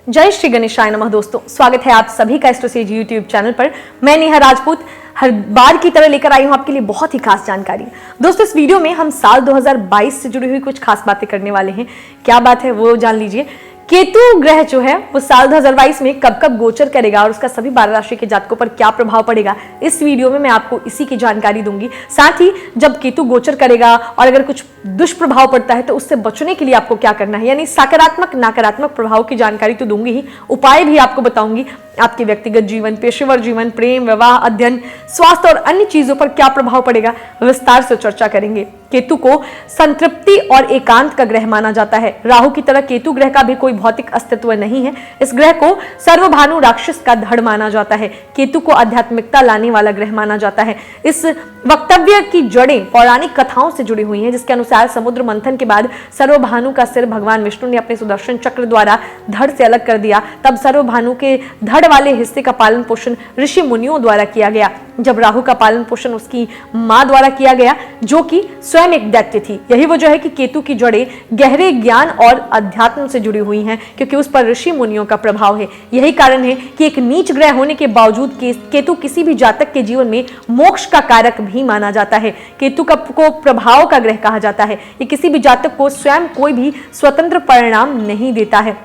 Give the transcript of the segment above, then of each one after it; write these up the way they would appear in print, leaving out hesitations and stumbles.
जय श्री गणेशाय नमः। दोस्तों, स्वागत है आप सभी का एस्ट्रोसेज यूट्यूब चैनल पर। मैं नेहा राजपूत हर बार की तरह लेकर आई हूं आपके लिए बहुत ही खास जानकारी। दोस्तों, इस वीडियो में हम साल 2022 से जुड़ी हुई कुछ खास बातें करने वाले हैं। क्या बात है वो जान लीजिए। केतु ग्रह जो है वो साल 2022 में कब कब गोचर करेगा और उसका सभी 12 राशि के जातकों पर क्या प्रभाव पड़ेगा, इस वीडियो में मैं आपको इसी की जानकारी दूंगी। साथ ही जब केतु गोचर करेगा और अगर कुछ दुष्प्रभाव पड़ता है तो उससे बचने के लिए आपको क्या करना है, यानी सकारात्मक नकारात्मक प्रभाव की जानकारी तो दूंगी ही, उपाय भी आपको बताऊंगी। आपके व्यक्तिगत जीवन, पेशेवर जीवन, प्रेम, विवाह, अध्ययन, स्वास्थ्य और अन्य चीजों पर क्या प्रभाव पड़ेगा, विस्तार से चर्चा करेंगे। केतु को संतृप्ति और एकांत का ग्रह माना जाता है। राहु की तरह केतु ग्रह का भी कोई भौतिक अस्तित्व नहीं है। इस ग्रह को सर्वभानु राक्षस का धड़ माना जाता है। केतु को आध्यात्मिकता लाने वाला ग्रह माना जाता है। इस वक्तव्य की जड़ें पौराणिक कथाओं से जुड़ी हुई हैं, जिसके अनुसार समुद्र मंथन के बाद सर्वभानु का सिर भगवान विष्णु ने अपने सुदर्शन चक्र द्वारा धड़ से अलग कर दिया। तब सर्वभानु के धड़ वाले हिस्से का पालन पोषण ऋषि मुनियों द्वारा किया गया। जब राहु का पालन पोषण उसकी मां द्वारा किया गया, जो कि स्वयं एक दैत्य थी। यही वजह है कि केतु की जड़ें गहरे ज्ञान और अध्यात्म से जुड़ी हुई हैं, क्योंकि उस पर ऋषि मुनियों का प्रभाव है। यही कारण है कि एक नीच ग्रह होने के बावजूद केतु किसी भी जातक के जीवन में मोक्ष का कारक भी माना जाता है। केतु को प्रभाव का ग्रह कहा जाता है। ये किसी भी जातक को स्वयं कोई भी स्वतंत्र परिणाम नहीं देता है।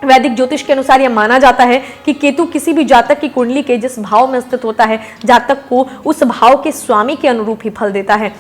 वैदिक ज्योतिष के अनुसार यह माना जाता है कि केतु किसी भी जातक की कुंडली के जिस भाव में स्थित होता है, जातक को उस भाव के स्वामी के अनुरूप ही फल देता है।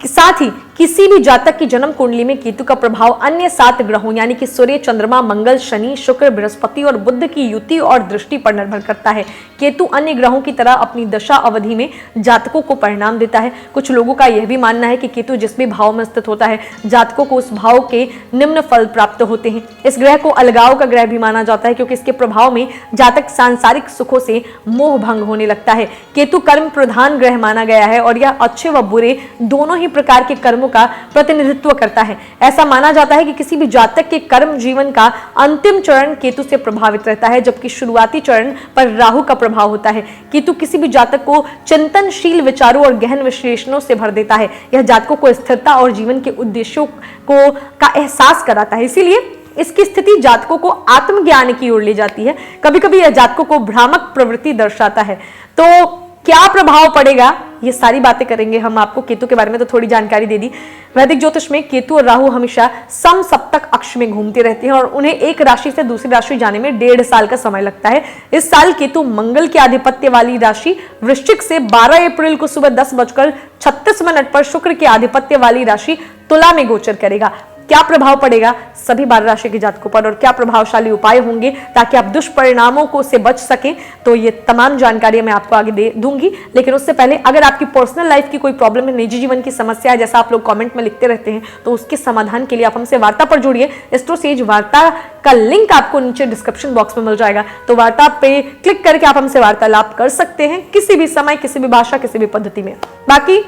साथ ही किसी भी जातक की जन्म कुंडली में केतु का प्रभाव अन्य 7 ग्रहों यानी कि सूर्य, चंद्रमा, मंगल, शनि, शुक्र, बृहस्पति और बुध की युति और दृष्टि पर निर्भर करता है। केतु अन्य ग्रहों की तरह अपनी दशा अवधि में जातकों को परिणाम देता है। कुछ लोगों का यह भी मानना है कि केतु जिस भी भाव में स्थित होता है, जातकों को उस भाव के निम्न फल प्राप्त होते हैं। इस ग्रह को अलगाव का ग्रह भी माना जाता है, क्योंकि इसके प्रभाव में जातक सांसारिक सुखों से मोह भंग होने लगता है। केतु कर्म प्रधान ग्रह माना गया है और यह अच्छे व बुरे दोनों ही प्रकार के कर्मों का प्रतिनिधित्व करता है। ऐसा माना जाता है कि किसी भी जातक के कर्म जीवन का अंतिम चरण केतु से प्रभावित रहता है, जबकि शुरुआती चरण पर राहु का प्रभाव होता है। केतु किसी भी जातक को चिंतनशील विचारों और गहन विश्लेषणों से भर देता है। यह जातकों को स्थिरता और जीवन के उद्देश्यों का एहसास कराता है। इसीलिए इसकी स्थिति जातकों को आत्मज्ञान की ओर ले जाती है। कभी कभी यह जातकों को भ्रामक प्रवृत्ति दर्शाता है। तो क्या प्रभाव पड़ेगा, ये सारी बातें करेंगे हम। आपको केतु के बारे में तो थोड़ी जानकारी दे दी। वैदिक ज्योतिष में केतु और राहु हमेशा सम सप्तक अक्ष में घूमते रहते हैं और उन्हें एक राशि से दूसरी राशि जाने में 1.5 साल का समय लगता है। इस साल केतु मंगल के आधिपत्य वाली राशि वृश्चिक से 12 अप्रैल को सुबह 10:36 पर शुक्र के आधिपत्य वाली राशि तुला में गोचर करेगा। क्या प्रभाव पड़ेगा सभी 12 राशि के जातकों पर और क्या प्रभावशाली उपाय होंगे ताकि आप दुष्परिणामों को से बच सकें, तो ये तमाम जानकारी मैं आपको आगे दे दूंगी। लेकिन उससे पहले अगर आपकी पर्सनल लाइफ की कोई प्रॉब्लम है, निजी जीवन की समस्या है, जैसा आप लोग कमेंट में लिखते रहते हैं, तो उसके समाधान के लिए आप हमसे वार्ता पर जुड़िए। एस्ट्रोसेज वार्ता का लिंक आपको नीचे डिस्क्रिप्शन बॉक्स में मिल जाएगा, तो वार्ता पे क्लिक करके आप हमसे वार्तालाप कर सकते हैं किसी भी समय, किसी भी भाषा, किसी भी पद्धति में। बाकी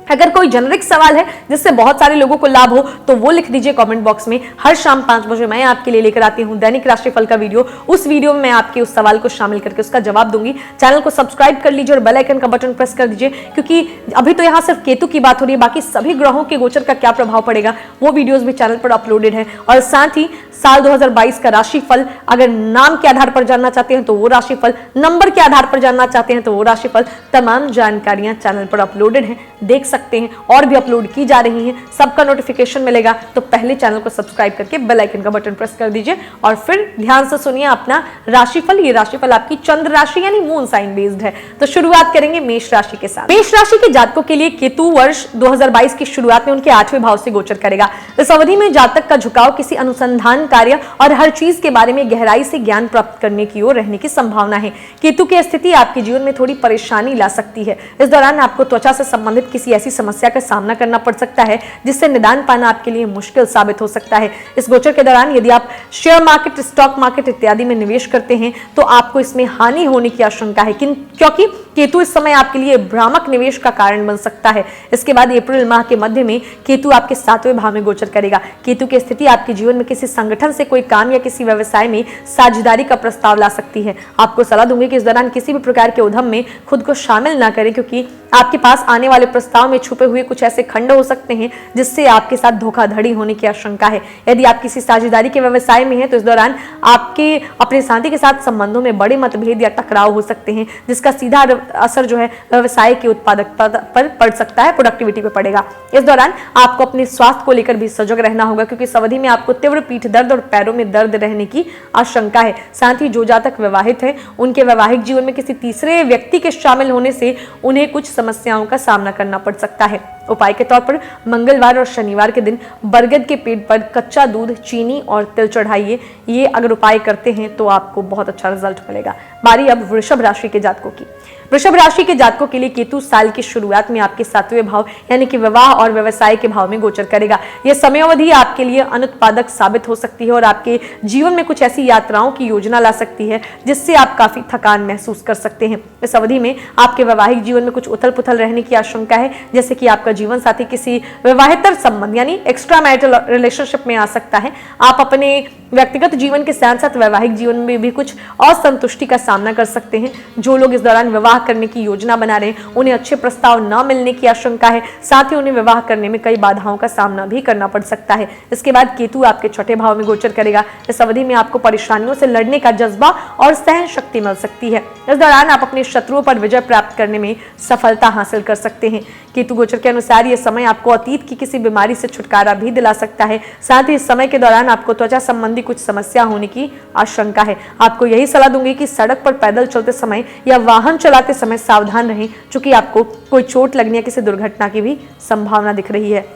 अगर कोई जेनरिक सवाल है जिससे बहुत सारे लोगों को लाभ हो तो वो लिख दीजिए कमेंट बॉक्स में। हर शाम 5 बजे मैं आपके लिए लेकर आती हूँ दैनिक राशिफल का वीडियो। उस वीडियो में मैं आपके उस सवाल को शामिल करके उसका जवाब दूंगी। चैनल को सब्सक्राइब कर लीजिए और बेल आइकन का बटन प्रेस कर दीजिए, क्योंकि अभी तो यहाँ सिर्फ केतु की बात हो रही है, बाकी सभी ग्रहों के गोचर का क्या प्रभाव पड़ेगा वो वीडियोज भी चैनल पर अपलोडेड है। और साथ ही साल 2022 का राशिफल अगर नाम के आधार पर जानना चाहते हैं तो वो राशिफल, नंबर के आधार पर जानना चाहते हैं तो वो राशिफल, तमाम जानकारियां चैनल पर अपलोडेड हैं, देख सकते हैं। और भी अपलोड की जा रही हैं, सबका नोटिफिकेशन मिलेगा। तो पहले चैनल को सब्सक्राइब करके बेल आइकन का बटन प्रेस कर दीजिए और फिर ध्यान से सुनिए अपना राशिफल। ये राशिफल आपकी चंद्र राशि यानी मून साइन बेस्ड है। तो शुरुआत करेंगे मेष राशि के साथ। मेष राशि के जातकों के लिए केतु वर्ष 2022 की शुरुआत में उनके 8वें भाव से गोचर करेगा। इस अवधि में जातक का झुकाव किसी अनुसंधान कार्य और हर चीज के बारे में गहराई से ज्ञान प्राप्त करने की ओर रहने की संभावना है। केतु की स्थिति आपके जीवन में थोड़ी परेशानी ला सकती है। इस दौरान आपको त्वचा से संबंधित किसी ऐसी समस्या का सामना करना पड़ सकता है जिससे निदान पाना आपके लिए मुश्किल साबित हो सकता है। इस गोचर के दौरान यदि आप शेयर मार्केट, स्टॉक मार्केट इत्यादि में निवेश करते हैं तो आपको इसमें हानि होने की आशंका है, क्योंकि केतु इस समय आपके लिए भ्रामक निवेश का कारण बन सकता है। इसके बाद अप्रैल माह के मध्य में केतु आपके 7वें भाव में गोचर करेगा। केतु की स्थिति आपके जीवन में किसी संगठन से कोई काम या किसी व्यवसाय में साझेदारी का प्रस्ताव ला सकती है। आपको सलाह दूंगी कि इस दौरान किसी भी प्रकार के उद्यम में खुद को शामिल ना करें, क्योंकि आपके पास आने वाले प्रस्ताव में छुपे हुए कुछ ऐसे खंड हो सकते हैं जिससे आपके साथ धोखाधड़ी होने की आशंका है। यदि आप किसी साझेदारी के व्यवसाय में हैं तो इस दौरान आपके अपने साथी के साथ संबंधों में बड़े मतभेद या टकराव हो सकते हैं, जिसका सीधा असर जो है व्यवसाय की उत्पादकता पर पड़ सकता है, प्रोडक्टिविटी पर पड़ेगा। इस दौरान आपको अपने स्वास्थ्य को लेकर भी सजग रहना होगा, क्योंकि इस अवधि में आपको तीव्र पीठ दर्द और पैरों में दर्द रहने की आशंका है। साथ ही जो जातक विवाहित है उनके वैवाहिक जीवन में किसी तीसरे व्यक्ति के शामिल होने से उन्हें कुछ समस्याओं का सामना करना पड़ सकता है। उपाय के तौर पर मंगलवार और शनिवार के दिन बरगद के पेड़ पर कच्चा दूध, चीनी और तिल चढ़ाइए। ये अगर उपाय करते हैं तो आपको बहुत अच्छा रिजल्ट मिलेगा। बारी अब वृषभ राशि के जातकों की। वृषभ राशि के जातकों के लिए केतु साल की शुरुआत में आपके 7वें भाव यानी कि विवाह और व्यवसाय के भाव में गोचर करेगा। यह समयावधि आपके लिए अनुत्पादक साबित हो सकती है और आपके जीवन में कुछ ऐसी यात्राओं की योजना ला सकती है जिससे आप काफी थकान महसूस कर सकते हैं। इस अवधि में आपके वैवाहिक जीवन में कुछ उथल पुथल रहने की आशंका है, जैसे कि आपका जीवन साथी किसी विवाहेतर संबंध यानी एक्स्ट्रा मैरिटल रिलेशनशिप में आ सकता है। आप अपने व्यक्तिगत जीवन के साथ साथ वैवाहिक जीवन में भी कुछ असंतुष्टि का सामना कर सकते हैं। जो लोग इस दौरान विवाह करने की योजना बना रहे हैं उन्हें अच्छे प्रस्ताव न मिलने की आशंका है। साथ ही उन्हें विवाह करने में कई बाधाओं का सामना भी करना पड़ सकता है। इसके बाद केतु आपके 6ठे भाव में गोचर करेगा। इस अवधि में आपको परेशानियों से लड़ने का जज्बा और सहन शक्ति मिल सकती है। इस दौरान आप अपने शत्रुओं पर विजय प्राप्त करने में सफलता हासिल कर सकते हैं। केतु गोचर के अनुसार यह समय आपको अतीत की किसी बीमारी से छुटकारा भी दिला सकता है। साथ ही इस समय के दौरान आपको त्वचा संबंधी कुछ समस्या होने की आशंका है। आपको यही सलाह दूंगी कि सड़क पर पैदल चलते समय या वाहन चलाते समय सावधान रहें, क्योंकि आपको कोई चोट लगने या किसी दुर्घटना की भी संभावना दिख रही है।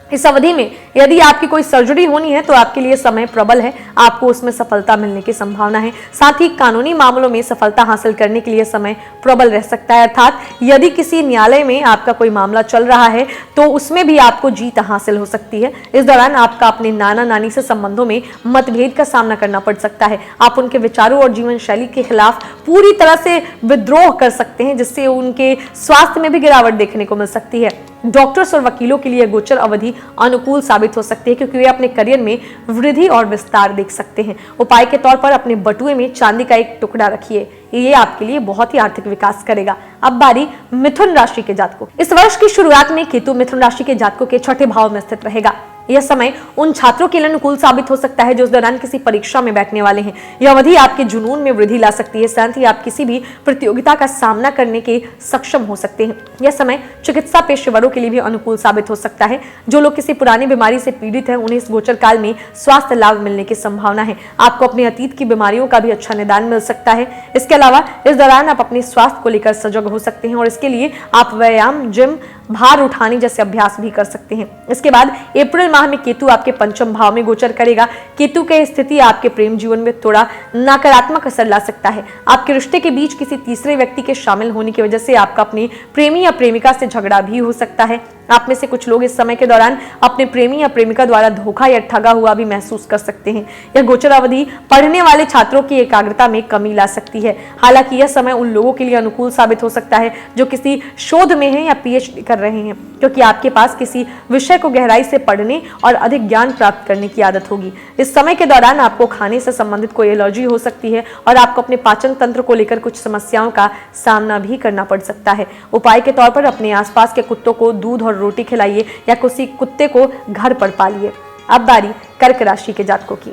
इस अवधि में यदि आपकी कोई सर्जरी होनी है तो आपके लिए समय प्रबल है, आपको उसमें सफलता मिलने की संभावना है। साथ ही कानूनी मामलों में सफलता हासिल करने के लिए समय प्रबल रह सकता है, अर्थात यदि किसी न्यायालय में आपका कोई मामला चल रहा है तो उसमें भी आपको जीत हासिल हो सकती है। इस दौरान आपका अपने नाना नानी से संबंधों में मतभेद का सामना करना पड़ सकता है। आप उनके विचारों और जीवन शैली के खिलाफ पूरी तरह से विद्रोह कर सकते हैं, जिससे उनके स्वास्थ्य में भी गिरावट देखने को मिल सकती है। डॉक्टर्स और वकीलों के लिए गोचर अवधि अनुकूल साबित हो सकती है, क्योंकि वे अपने करियर में वृद्धि और विस्तार देख सकते हैं। उपाय के तौर पर अपने बटुए में चांदी का एक टुकड़ा रखिए, ये आपके लिए बहुत ही आर्थिक विकास करेगा। अब बारी मिथुन राशि के जातकों। इस वर्ष की शुरुआत में केतु मिथुन राशि के जातकों के 6ठे भाव में स्थित रहेगा। यह समय उन छात्रों के लिए अनुकूल साबित हो सकता है जो इस दौरान किसी परीक्षा में बैठने वाले हैं। यह अवधि आपके जुनून में वृद्धि ला सकती है, साथ ही आप किसी भी प्रतियोगिता का सामना करने के सक्षम हो सकते हैं। यह समय चिकित्सा पेशेवरों के लिए भी अनुकूल साबित हो सकता है। जो लोग किसी पुरानी बीमारी से पीड़ित हैं उन्हें इस गोचर काल में स्वास्थ्य लाभ मिलने की संभावना है। आपको अपने अतीत की बीमारियों का भी अच्छा निदान मिल सकता है। इसके अलावा इस दौरान आप अपने स्वास्थ्य को लेकर सजग हो सकते हैं और इसके लिए आप व्यायाम, जिम, भार उठाने जैसे अभ्यास भी कर सकते हैं। इसके बाद अप्रैल माह में केतु आपके 5वें भाव में गोचर करेगा। केतु की स्थिति आपके प्रेम जीवन में थोड़ा नकारात्मक असर ला सकता है। आपके रिश्ते के बीच किसी तीसरे व्यक्ति के शामिल होने की वजह से आपका अपने प्रेमी या प्रेमिका से झगड़ा भी हो सकता है। आप में से कुछ लोग इस समय के दौरान अपने प्रेमी या प्रेमिका द्वारा धोखा या ठगा हुआ भी महसूस कर सकते हैं। यह गोचर अवधि पढ़ने वाले छात्रों की एकाग्रता में कमी ला सकती है। हालांकि यह समय उन लोगों के लिए अनुकूल साबित हो सकता है जो किसी शोध में हैं या पीएचडी कर रहे हैं, क्योंकि आपके पास किसी विषय को गहराई से पढ़ने और अधिक ज्ञान प्राप्त करने की आदत होगी। इस समय के दौरान आपको खाने से संबंधित कोई एलर्जी हो सकती है और आपको अपने पाचन तंत्र को लेकर कुछ समस्याओं का सामना भी करना पड़ सकता है। उपाय के तौर पर अपने आसपास के कुत्तों को दूध और रोटी खिलाइए या किसी कुत्ते को घर पर पालिए। अब बारी कर्क राशि के जातकों की।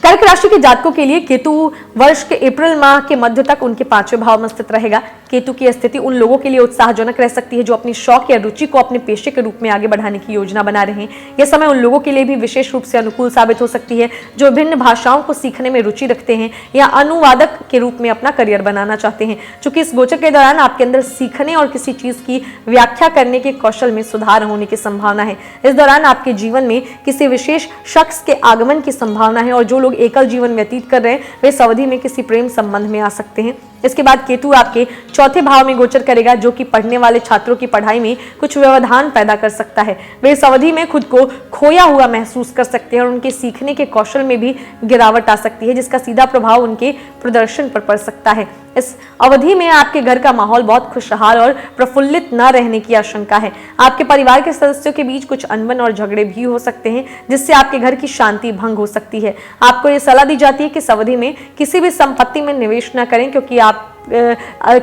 कर्क राशि के जातकों के लिए केतु वर्ष के अप्रैल माह के मध्य तक उनके 5वें भाव में स्थित रहेगा। केतु की स्थिति उन लोगों के लिए उत्साहजनक रह सकती है जो अपनी शौक या रुचि को अपने पेशे के रूप में आगे बढ़ाने की योजना बना रहे हैं। यह समय उन लोगों के लिए भी विशेष रूप से अनुकूल साबित हो सकती है जो विभिन्न भाषाओं को सीखने में रुचि रखते हैं या अनुवादक के रूप में अपना करियर बनाना चाहते हैं। चूंकि इस गोचर के दौरान आपके अंदर सीखने और किसी चीज की व्याख्या करने के कौशल में सुधार होने की संभावना है। इस दौरान आपके जीवन में किसी विशेष शख्स के आगमन की संभावना है और जो लोग एकल जीवन व्यतीत कर रहे हैं वे इस अवधि में किसी प्रेम संबंध में आ सकते हैं। इसके बाद केतु आपके 4थे भाव में गोचर करेगा, जो कि पढ़ने वाले छात्रों की पढ़ाई में कुछ व्यवधान पैदा कर सकता है। वे इस अवधि में खुद को खोया हुआ महसूस कर सकते हैं और उनके सीखने के कौशल में भी गिरावट आ सकती है, जिसका सीधा प्रभाव उनके प्रदर्शन पर पड़ सकता है। इस अवधि में आपके घर का माहौल बहुत खुशहाल और प्रफुल्लित न रहने की आशंका है। आपके परिवार के सदस्यों के बीच कुछ अनबन और झगड़े भी हो सकते हैं, जिससे आपके घर की शांति भंग हो सकती है। आपको यह सलाह दी जाती है कि इस अवधि में किसी भी संपत्ति में निवेश न करें, क्योंकि आप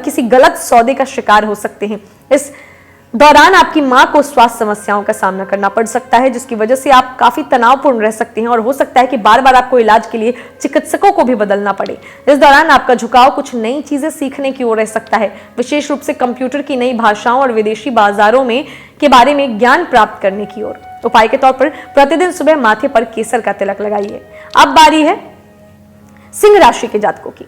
किसी गलत सौदे का शिकार हो सकते हैं। इस दौरान आपकी मां को स्वास्थ्य समस्याओं का सामना करना पड़ सकता है, जिसकी वजह से आप काफी तनावपूर्ण रह सकते हैं और हो सकता है कि बार बार आपको इलाज के लिए चिकित्सकों को भी बदलना पड़े। इस दौरान आपका झुकाव कुछ नई चीजें सीखने की ओर रह सकता है, विशेष रूप से कंप्यूटर की नई भाषाओं और विदेशी बाजारों में के बारे में ज्ञान प्राप्त करने की ओर। उपाय के तौर पर प्रतिदिन सुबह माथे पर केसर का तिलक लगाइए। अब बारी है सिंह राशि के जातकों की।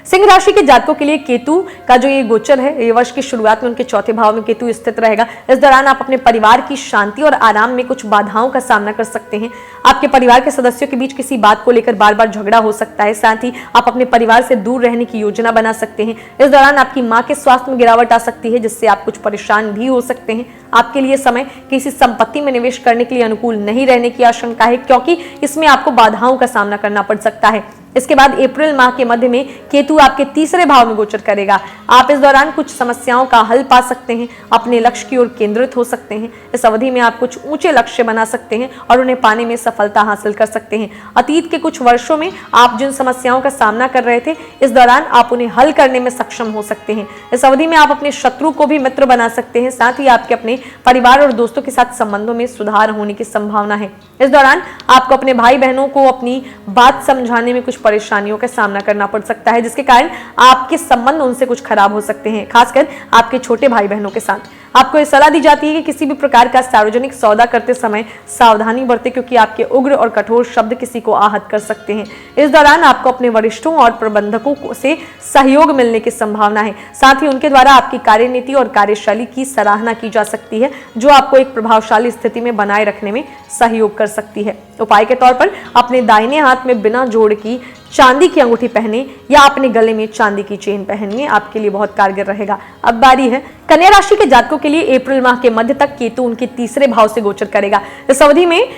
सिंह राशि के जातकों के लिए केतु का जो ये गोचर है, ये वर्ष की शुरुआत में उनके चौथे भाव में केतु स्थित रहेगा। इस दौरान आप अपने परिवार की शांति और आराम में कुछ बाधाओं का सामना कर सकते हैं। आपके परिवार के सदस्यों के बीच किसी बात को लेकर बार बार झगड़ा हो सकता है। साथ ही आप अपने परिवार से दूर रहने की योजना बना सकते हैं। इस दौरान आपकी मां के स्वास्थ्य में गिरावट आ सकती है, जिससे आप कुछ परेशान भी हो सकते हैं। आपके लिए समय किसी संपत्ति में निवेश करने के लिए अनुकूल नहीं रहने की आशंका है, क्योंकि इसमें आपको बाधाओं का सामना करना पड़ सकता है। इसके बाद अप्रैल माह के मध्य में केतु आपके तीसरे भाव में गोचर करेगा। आप इस दौरान कुछ समस्याओं का हल पा सकते हैं, अपने लक्ष्य की ओर केंद्रित हो सकते हैं। इस अवधि में आप कुछ ऊंचे लक्ष्य बना सकते हैं और उन्हें पाने में सफलता हासिल कर सकते हैं। अतीत के कुछ वर्षों में आप जिन समस्याओं का सामना कर रहे थे, इस दौरान आप उन्हें हल करने में सक्षम हो सकते हैं। इस अवधि में आप अपने शत्रु को भी मित्र बना सकते हैं। साथ ही आपके अपने परिवार और दोस्तों के साथ संबंधों में सुधार होने की संभावना है। इस दौरान आपको अपने भाई बहनों को अपनी बात समझाने में कुछ परेशानियों का सामना करना पड़ सकता है, जिसके कारण आपके संबंध उनसे कुछ खराब हो सकते हैं, खासकर आपके छोटे भाई बहनों के साथ। आपको यह सलाह दी जाती है कि किसी भी प्रकार का सार्वजनिक सौदा करते समय सावधानी बरतें, क्योंकि आपके उग्र और कठोर शब्द किसी को आहत कर सकते हैं। इस दौरान आपको अपने वरिष्ठों और प्रबंधकों से सहयोग मिलने की संभावना है। साथ ही उनके द्वारा आपकी कार्यनीति और कार्यशैली की सराहना की जा सकती है, जो आपको एक प्रभावशाली स्थिति में बनाए रखने में सहयोग कर सकती है। उपाय के तौर पर अपने दाहिने हाथ में बिना जोड़ की चांदी की अंगूठी पहने या अपने गले में चांदी की चेन पहनिए, आपके लिए बहुत कारगर रहेगा। अब बारी है कन्या राशि के जातकों के लिए। अप्रैल माह के मध्य तक केतु उनके तीसरे भाव से गोचर करेगा। इस अवधि में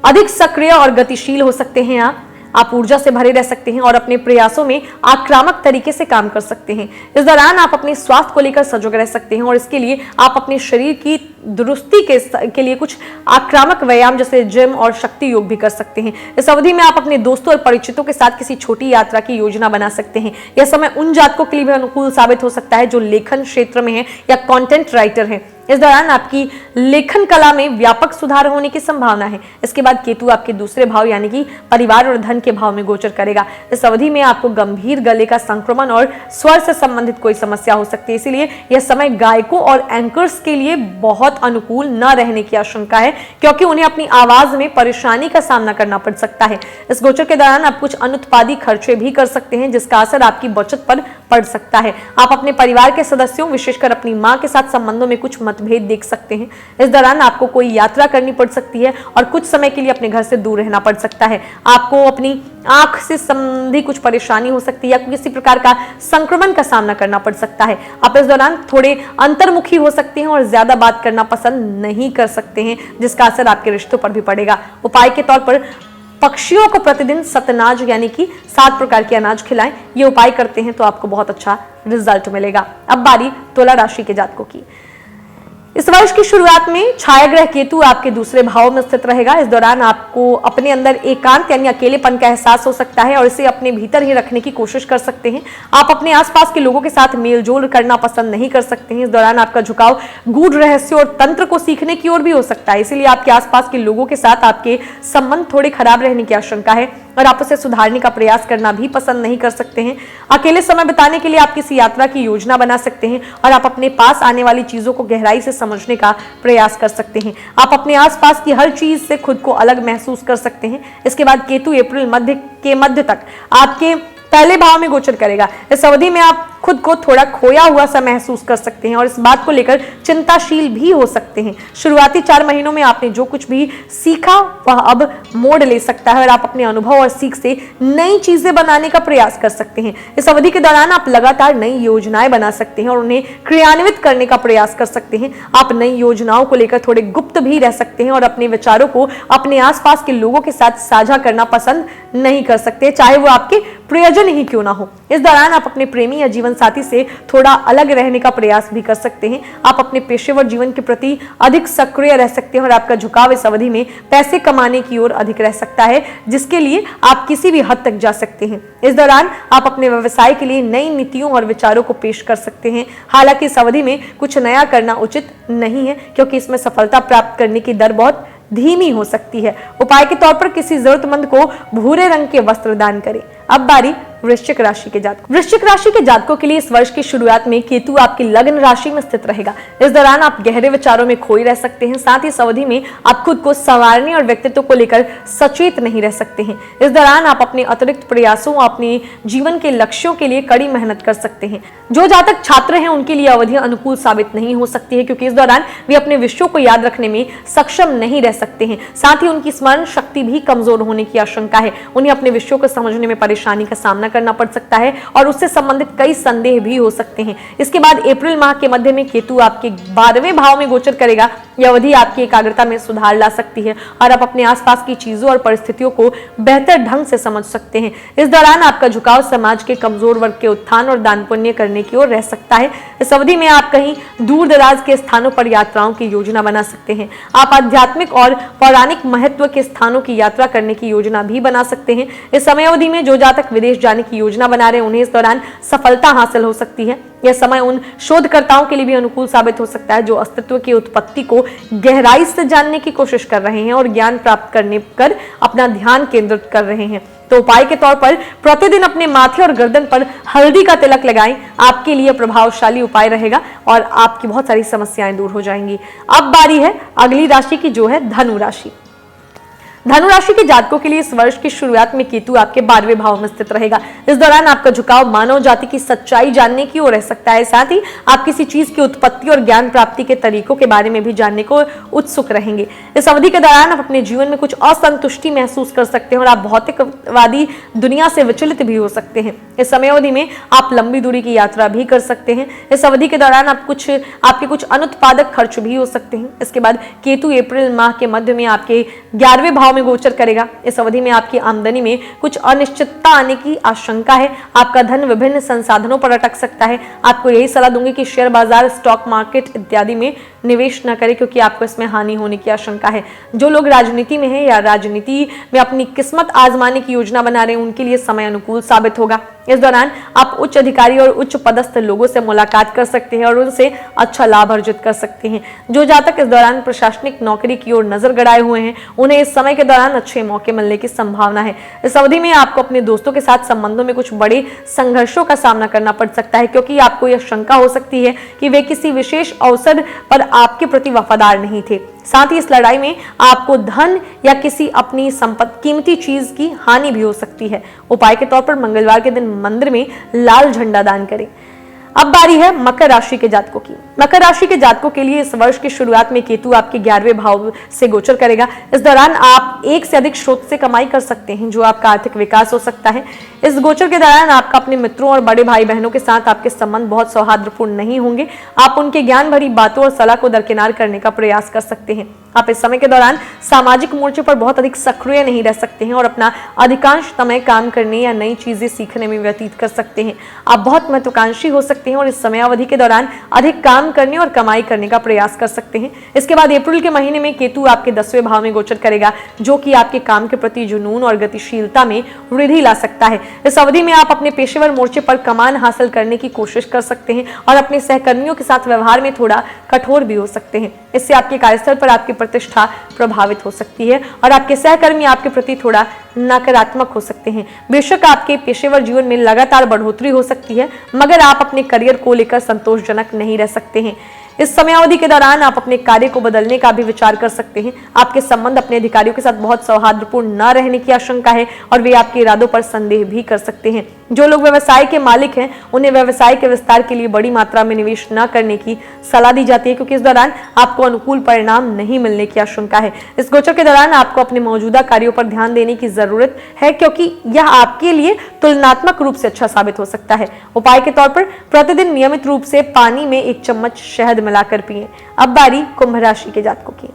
अधिक सक्रिय और गतिशील हो सकते हैं आप ऊर्जा से भरे रह सकते हैं और अपने प्रयासों में आक्रामक तरीके से काम कर सकते हैं। इस दौरान आप अपने स्वास्थ्य को लेकर सजग रह सकते हैं और इसके लिए आप अपने शरीर की दुरुस्ती के लिए कुछ आक्रामक व्यायाम जैसे जिम और शक्ति योग भी कर सकते हैं। इस अवधि में आप अपने दोस्तों और परिचितों के साथ किसी छोटी यात्रा की योजना बना सकते हैं। यह समय उन जातकों के लिए भी अनुकूल साबित हो सकता है जो लेखन क्षेत्र में है या कंटेंट राइटर है। इस दौरान आपकी लेखन कला में व्यापक सुधार होने की संभावना है। इसके बाद केतु आपके दूसरे भाव यानी कि परिवार और धन के भाव में गोचर करेगा। इस अवधि में आपको गंभीर गले का संक्रमण और स्वर से संबंधित कोई समस्या हो सकती है, इसीलिए यह समय गायकों और एंकर्स के लिए बहुत अनुकूल न रहने की आशंका है, क्योंकि उन्हें अपनी आवाज में परेशानी का सामना करना पड़ सकता है। इस गोचर के दौरान आप कुछ अनुत्पादी खर्चे भी कर सकते हैं, जिसका असर आपकी बचत पर पड़ सकता है। आप अपने परिवार के सदस्यों, विशेषकर अपनी मां के साथ संबंधों में कुछ मतभेद देख सकते हैं। इस दौरान आपको कोई यात्रा करनी पड़ सकती है और कुछ समय के लिए अपने घर से दूर रहना पड़ सकता है। आपको अपनी आंख से संबंधी कुछ परेशानी हो सकती है या किसी प्रकार का संक्रमण का सामना करना पड़ सकता है। आप इस दौरान थोड़े अंतर्मुखी हो सकते हैं और ज्यादा बात करना पसंद नहीं कर सकते हैं, जिसका असर आपके रिश्तों पर भी पड़ेगा। उपाय के तौर पर पक्षियों को प्रतिदिन सतनाज यानी कि 7 प्रकार के अनाज खिलाएं। ये उपाय करते हैं तो आपको बहुत अच्छा रिजल्ट मिलेगा। अब बारी तुला राशि के जातकों की। इस वर्ष की शुरुआत में छाया ग्रह केतु आपके दूसरे भाव में स्थित रहेगा। इस दौरान आपको अपने अंदर एकांत यानी अकेलेपन का एहसास हो सकता है और इसे अपने भीतर ही रखने की कोशिश कर सकते हैं। आप अपने आसपास के लोगों के साथ मेलजोल करना पसंद नहीं कर सकते हैं। इस दौरान आपका झुकाव गूढ़ रहस्य और तंत्र को सीखने की ओर भी हो सकता है, इसीलिए आपके आसपास के लोगों के साथ आपके संबंध थोड़े खराब रहने की आशंका है और आप उसे सुधारने का प्रयास करना भी पसंद नहीं कर सकते हैं। अकेले समय बिताने के लिए आप किसी यात्रा की योजना बना सकते हैं और आप अपने पास आने वाली चीजों को गहराई से समझने का प्रयास कर सकते हैं। आप अपने आसपास की हर चीज से खुद को अलग महसूस कर सकते हैं। इसके बाद केतु अप्रैल मध्य तक आपके पहले भाव में गोचर करेगा। इस अवधि में आप खुद को थोड़ा खोया हुआ सा महसूस कर सकते हैं और इस बात को लेकर चिंताशील भी हो सकते हैं। शुरुआती 4 महीनों में आपने जो कुछ भी सीखा वह अब मोड़ ले सकता है और आप अपने अनुभव और सीख से नई चीजें बनाने का प्रयास कर सकते हैं। इस अवधि के दौरान आप लगातार नई योजनाएं बना सकते हैं और उन्हें क्रियान्वित करने का प्रयास कर सकते हैं। आप नई योजनाओं को लेकर थोड़े गुप्त भी रह सकते हैं और अपने विचारों को अपने आसपास के लोगों के साथ साझा करना पसंद नहीं कर सकते, चाहे वो आपके प्रियजन ही क्यों ना हो। इस दौरान आप अपने प्रेमी या जीवन साथी से थोड़ा अलग रहने का प्रयास भी कर सकते हैं। आप अपने पेशेवर जीवन के प्रति अधिक सक्रिय रह सकते हैं और आपका झुकाव इस अवधि में पैसे कमाने की ओर अधिक रह सकता है, जिसके लिए आप किसी भी हद तक जा सकते हैं। इस दौरान आप अपने व्यवसाय के लिए नई नीतियों और विचारों को पेश कर सकते हैं। हालांकि इस अवधि में कुछ नया करना उचित नहीं है, क्योंकि इसमें सफलता प्राप्त करने की दर बहुत धीमी हो सकती है। उपाय के तौर पर किसी जरूरतमंद को भूरे रंग के वस्त्र दान करें। अब बारी वृश्चिक राशि के जातकों। वृश्चिक राशि के जातकों के लिए इस वर्ष की शुरुआत में केतु आपकी लग्न राशि में स्थित रहेगा। इस दौरान आप गहरे विचारों में खोए रह सकते हैं। साथ ही इस अवधि में आप खुद को संवारने और व्यक्तित्व को लेकर सचेत नहीं रह सकते हैं। इस दौरान आप अपने अतिरिक्त प्रयासों और अपने जीवन के लक्ष्यों के लिए कड़ी मेहनत कर सकते हैं। जो जातक छात्र हैं उनके लिए अवधि अनुकूल साबित नहीं हो सकती है, क्योंकि इस दौरान वे अपने विषयों को याद रखने में सक्षम नहीं रह सकते हैं। साथ ही उनकी स्मरण शक्ति भी कमजोर होने की आशंका है। उन्हें अपने विषयों को समझने में परेशानी का सामना करना पड़ सकता है और उससे संबंधित कई संदेह भी हो सकते हैं। इसके बाद अप्रैल माह के मध्य में केतु आपके 12वें भाव में गोचर करेगा। यह अवधि आपकी एकाग्रता में सुधार ला सकती है और आप अपने आसपास की चीजों और परिस्थितियों को बेहतर ढंग से समझ सकते हैं। इस दौरान आपका झुकाव समाज के कमजोर वर्ग के उत्थान और दान पुण्य करने की ओर रह सकता है। इस अवधि में आप कहीं दूर दराज के स्थानों पर यात्राओं की योजना बना सकते हैं। आप आध्यात्मिक और पौराणिक महत्व के स्थानों की यात्रा करने की योजना भी बना सकते हैं। इस समय अवधि में जो जातक विदेश जाने की योजना बना रहे हैं उन्हें इस दौरान सफलता हासिल हो सकती है। यह समय उन शोधकर्ताओं के लिए भी अनुकूल साबित हो सकता है जो अस्तित्व की उत्पत्ति को गहराई से जानने की कोशिश कर रहे हैं और ज्ञान प्राप्त करने पर अपना ध्यान केंद्रित कर रहे हैं। तो उपाय के तौर पर प्रतिदिन अपने माथे और गर्दन पर हल्दी का तिलक लगाएं। आपके लिए प्रभावशाली उपाय रहेगा और आपकी बहुत सारी समस्याएं दूर हो जाएंगी। अब बारी है अगली राशि की, जो है धनु राशि। धनु राशि के जातकों के लिए इस वर्ष की शुरुआत में केतु आपके 12वें भाव में स्थित रहेगा। इस दौरान आपका झुकाव मानव जाति की सच्चाई जानने की ओर रह सकता है। साथ ही आप किसी चीज की उत्पत्ति और ज्ञान प्राप्ति के तरीकों के बारे में भी जानने को उत्सुक रहेंगे। इस अवधि के दौरान आप अपने जीवन में कुछ असंतुष्टि महसूस कर सकते हैं और आप भौतिकवादी दुनिया से विचलित भी हो सकते हैं। इस समय अवधि में आप लंबी दूरी की यात्रा भी कर सकते हैं। इस अवधि के दौरान आपके कुछ अनुत्पादक खर्च भी हो सकते हैं। इसके बाद केतु अप्रैल माह के मध्य में आपके 11वें भाव में गोचर करेगा। इस अवधि में आपकी आमदनी में कुछ अनिश्चितता आने की आशंका है। आपका धन विभिन्न संसाधनों पर अटक सकता है। आपको यही सलाह दूंगी कि शेयर बाजार, स्टॉक मार्केट इत्यादि में निवेश न करें, क्योंकि आपको इसमें हानि होने की आशंका है। जो लोग राजनीति में हैं या राजनीति में अपनी किस्मत आजमाने की योजना बना रहे हैं उनके लिए समय अनुकूल साबित होगा। इस दौरान आप उच्च अधिकारी और उच्च पदस्थ लोगों से मुलाकात कर सकते हैं और उनसे अच्छा लाभ अर्जित कर सकते हैं। जो जातक इस दौरान प्रशासनिक नौकरी की ओर नजर गड़ाए हुए हैं उन्हें इस समय के दौरान अच्छे मौके मिलने की संभावना है। इस अवधि में आपको अपने दोस्तों के साथ संबंधों में कुछ बड़े संघर्षों का सामना करना पड़ सकता है, क्योंकि आपको यह शंका हो सकती है कि वे किसी विशेष अवसर पर आपके प्रति वफादार नहीं थे। साथ ही इस लड़ाई में आपको धन या किसी अपनी संपत्ति, कीमती चीज की हानि भी हो सकती है। उपाय के तौर पर मंगलवार के दिन मंदिर में लाल झंडा दान करें। अब बारी है मकर राशि के जातकों की। मकर राशि के जातकों के लिए इस वर्ष की शुरुआत में केतु आपके 11वें भाव से गोचर करेगा। इस दौरान आप एक से अधिक स्रोत से कमाई कर सकते हैं, जो आपका आर्थिक विकास हो सकता है। इस गोचर के दौरान आपका अपने मित्रों और बड़े भाई बहनों के साथ आपके संबंध बहुत सौहार्दपूर्ण नहीं होंगे। आप उनके ज्ञान भरी बातों और सलाह को दरकिनार करने का प्रयास कर सकते हैं। आप इस समय के दौरान सामाजिक मोर्चे पर बहुत अधिक सक्रिय नहीं रह सकते हैं और अपना अधिकांश समय काम करने या नई चीजें सीखने में व्यतीत कर सकते हैं। आप बहुत महत्वाकांक्षी हो सकते हैं और इस समय अवधि के दौरान अधिक काम करने और कमाई करने का प्रयास कर सकते हैं। इसके बाद अप्रैल के महीने में केतु आपके 10वें भाव में गोचर करेगा, जो कि आपके काम के प्रति जुनून और गतिशीलता में वृद्धि ला सकता है। इस अवधि में आप अपने पेशेवर मोर्चे पर कमान हासिल करने की कोशिश कर सकते हैं और अपने सहकर्मियों के साथ व्यवहार में थोड़ा कठोर भी हो सकते हैं। इससे आपके कार्यस्थल पर आपकी प्रतिष्ठा प्रभावित हो सकती है और आपके सहकर्मी आपके प्रति थोड़ा नकारात्मक हो सकते हैं। बेशक आपके पेशेवर जीवन में लगातार बढ़ोतरी हो सकती है, मगर आप अपने करियर को लेकर संतोषजनक नहीं रह सकते हैं। इस समयावधि के दौरान आप अपने कार्य को बदलने का भी विचार कर सकते हैं। आपके संबंध अपने अधिकारियों के साथ बहुत सौहार्दपूर्ण न रहने की आशंका है और वे आपके इरादों पर संदेह भी कर सकते हैं। जो लोग व्यवसाय के मालिक हैं उन्हें व्यवसाय के विस्तार के लिए बड़ी मात्रा में निवेश न करने की सलाह दी जाती है, क्योंकि इस दौरान आपको अनुकूल परिणाम नहीं मिलने की आशंका है। इस गोचर के दौरान आपको अपने मौजूदा कार्यों पर ध्यान देने की जरूरत है, क्योंकि यह आपके लिए तुलनात्मक रूप से अच्छा साबित हो सकता है। उपाय के तौर पर प्रतिदिन नियमित रूप से पानी में 1 चम्मच शहद मिलाकर पिएं। अब बारी कुंभ राशि के जातकों की।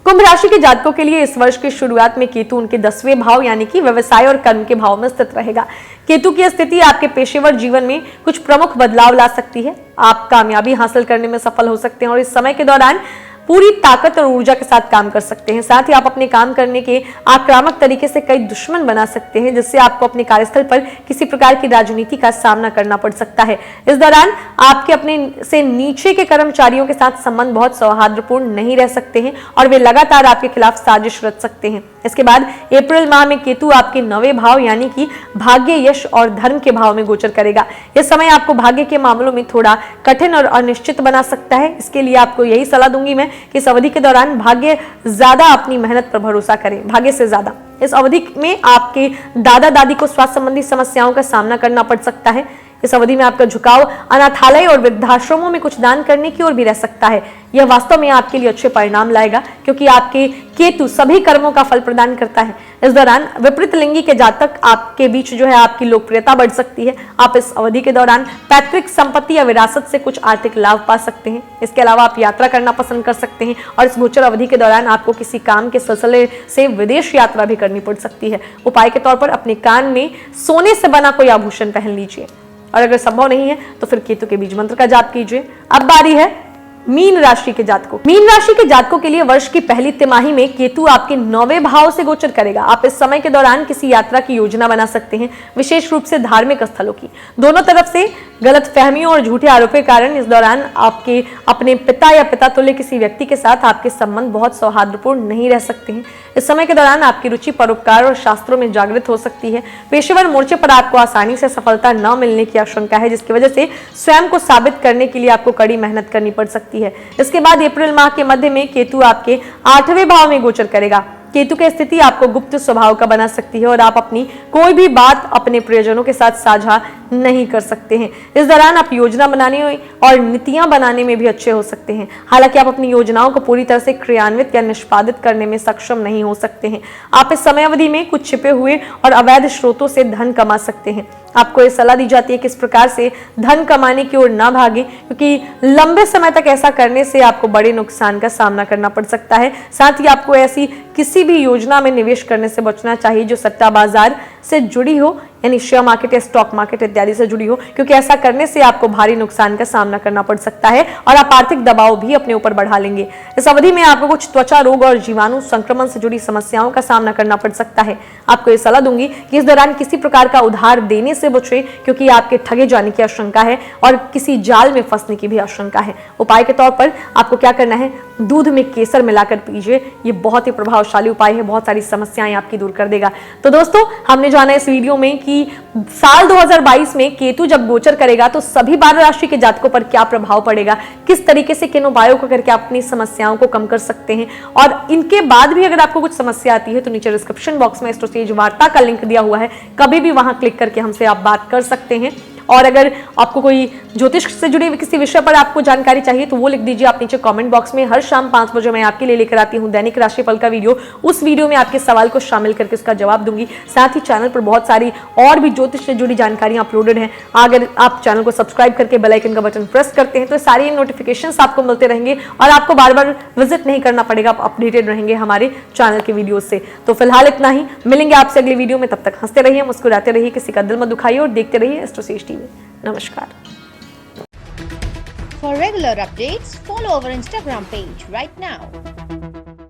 कुंभ राशि के जातकों के लिए इस वर्ष की शुरुआत में केतु उनके 10वें भाव यानी कि व्यवसाय और कर्म के भाव में स्थित रहेगा। केतु की स्थिति आपके पेशेवर जीवन में कुछ प्रमुख बदलाव ला सकती है। आप कामयाबी हासिल करने में सफल हो सकते हैं और इस समय के दौरान पूरी ताकत और ऊर्जा के साथ काम कर सकते हैं। साथ ही आप अपने काम करने के आक्रामक तरीके से कई दुश्मन बना सकते हैं, जिससे आपको अपने कार्यस्थल पर किसी प्रकार की राजनीति का सामना करना पड़ सकता है। इस दौरान आपके अपने से नीचे के कर्मचारियों के साथ संबंध बहुत सौहार्दपूर्ण नहीं रह सकते हैं और वे लगातार आपके खिलाफ साजिश रच सकते हैं। इसके बाद अप्रैल माह में केतु आपके 9वें भाव यानी कि भाग्य, यश और धर्म के भाव में गोचर करेगा। यह समय आपको भाग्य के मामलों में थोड़ा कठिन और अनिश्चित बना सकता है। इसके लिए आपको यही सलाह दूंगी मैं कि इस अवधि के दौरान भाग्य ज्यादा अपनी मेहनत पर भरोसा करें, भाग्य से ज्यादा। इस अवधि में आपके दादा दादी को स्वास्थ्य संबंधी समस्याओं का सामना करना पड़ सकता है। इस अवधि में आपका झुकाव अनाथालय और वृद्धाश्रमों में कुछ दान करने की ओर भी रह सकता है। यह वास्तव में आपके लिए अच्छे परिणाम लाएगा, क्योंकि आपके केतु सभी कर्मों का फल प्रदान करता है। इस दौरान विपरीत लिंगी के जातक आपके बीच जो है आपकी लोकप्रियता बढ़ सकती है। आप इस अवधि के दौरान पैतृक संपत्ति या विरासत से कुछ आर्थिक लाभ पा सकते हैं। इसके अलावा आप यात्रा करना पसंद कर सकते हैं और इस गोचर अवधि के दौरान आपको किसी काम के सिलसिले से विदेश यात्रा भी करनी पड़ सकती है। उपाय के तौर पर अपने कान में सोने से बना कोई आभूषण पहन लीजिए और अगर संभव नहीं है तो फिर केतु के बीज मंत्र का जाप कीजिए। अब बारी है मीन राशि के जातकों। मीन राशि के जातकों के लिए वर्ष की पहली तिमाही में केतु आपके 9वें भाव से गोचर करेगा। आप इस समय के दौरान किसी यात्रा की योजना बना सकते हैं, विशेष रूप से धार्मिक स्थलों की। दोनों तरफ से गलतफहमियों और झूठे आरोपों के कारण इस दौरान आपके अपने पिता या पिता तुल्य किसी व्यक्ति के साथ आपके संबंध बहुत सौहार्दपूर्ण नहीं रह सकते हैं। इस समय के दौरान आपकी रुचि परोपकार और शास्त्रों में जागृत हो सकती है। पेशेवर मोर्चे पर आपको आसानी से सफलता न मिलने की आशंका है, जिसकी वजह से स्वयं को साबित करने के लिए आपको कड़ी मेहनत करनी पड़ सकती है। इसके बाद अप्रैल माह के मध्य में केतु आपके 8वें भाव में गोचर करेगा। केतु की स्थिति आपको गुप्त स्वभाव का बना सकती है और आप अपनी कोई भी बात अपने प्रियजनों के साथ साझा नहीं कर सकते हैं। इस दौरान आप योजना बनाने और नीतियां बनाने में भी अच्छे हो सकते हैं। हालांकि आप अपनी योजनाओं को पूरी तरह से क्रियान्वित या निष्पादित करने में सक्षम नहीं हो सकते हैं। आप इस समय अवधि में कुछ छिपे हुए और अवैध स्रोतों से धन कमा सकते हैं। आपको यह सलाह दी जाती है कि इस प्रकार से धन कमाने की ओर ना भागें, क्योंकि लंबे समय तक ऐसा करने से आपको बड़े नुकसान का सामना करना पड़ सकता है। साथ ही आपको ऐसी किसी भी योजना में निवेश करने से बचना चाहिए जो सट्टा बाजार से जुड़ी हो, यानी शेयर मार्केट या स्टॉक मार्केट इत्यादि से जुड़ी हो, क्योंकि ऐसा करने से आपको भारी नुकसान का सामना करना पड़ सकता है और आप आर्थिक दबाव भी अपने ऊपर बढ़ा लेंगे। इस अवधि में आपको कुछ त्वचा रोग और जीवाणु संक्रमण से जुड़ी समस्याओं का सामना करना पड़ सकता है। आपको ये सलाह दूंगी कि इस दौरान किसी प्रकार का उधार देने से बचें, क्योंकि आपके ठगे जाने की आशंका है और किसी जाल में फंसने की भी आशंका है। उपाय के तौर पर आपको क्या करना है, दूध में केसर मिलाकर पीजिए। ये बहुत ही प्रभावशाली उपाय है, बहुत सारी समस्याएं आपकी दूर कर देगा। तो दोस्तों, हमने जाना इस वीडियो में कि साल 2022 में केतु जब गोचर करेगा तो सभी 12 राशि के जातकों पर क्या प्रभाव पड़ेगा, किस तरीके से किन उपायों को करके आप अपनी समस्याओं को कम कर सकते हैं। और इनके बाद भी अगर आपको कुछ समस्या आती है तो नीचे डिस्क्रिप्शन बॉक्स में एस्ट्रोसेज वार्ता का लिंक दिया हुआ है, कभी भी वहां क्लिक करके हमसे आप बात कर सकते हैं। और अगर आपको कोई ज्योतिष से जुड़े हुए किसी विषय पर आपको जानकारी चाहिए तो वो लिख दीजिए आप नीचे कमेंट बॉक्स में। हर शाम 5 बजे मैं आपके लिए लेकर आती हूँ दैनिक राशिफल का वीडियो। उस वीडियो में आपके सवाल को शामिल करके उसका जवाब दूंगी। साथ ही चैनल पर बहुत सारी और भी ज्योतिष से जुड़ी जानकारियां अपलोडेड हैं। अगर आप चैनल को सब्सक्राइब करके बेल आइकन का बटन प्रेस करते हैं तो सारी नोटिफिकेशंस आपको मिलते रहेंगे और आपको बार बार विजिट नहीं करना पड़ेगा, आप अपडेटेड रहेंगे हमारे चैनल के वीडियो से। तो फिलहाल इतना ही, मिलेंगे आपसे अगली वीडियो में। तब तक हंसते रहिए, मुस्कुराते रहिए, किसी का दिल मत दुखाइए और देखते रहिए एस्ट्रोसेज टीवी। नमस्कार। For regular updates, follow our Instagram page right now.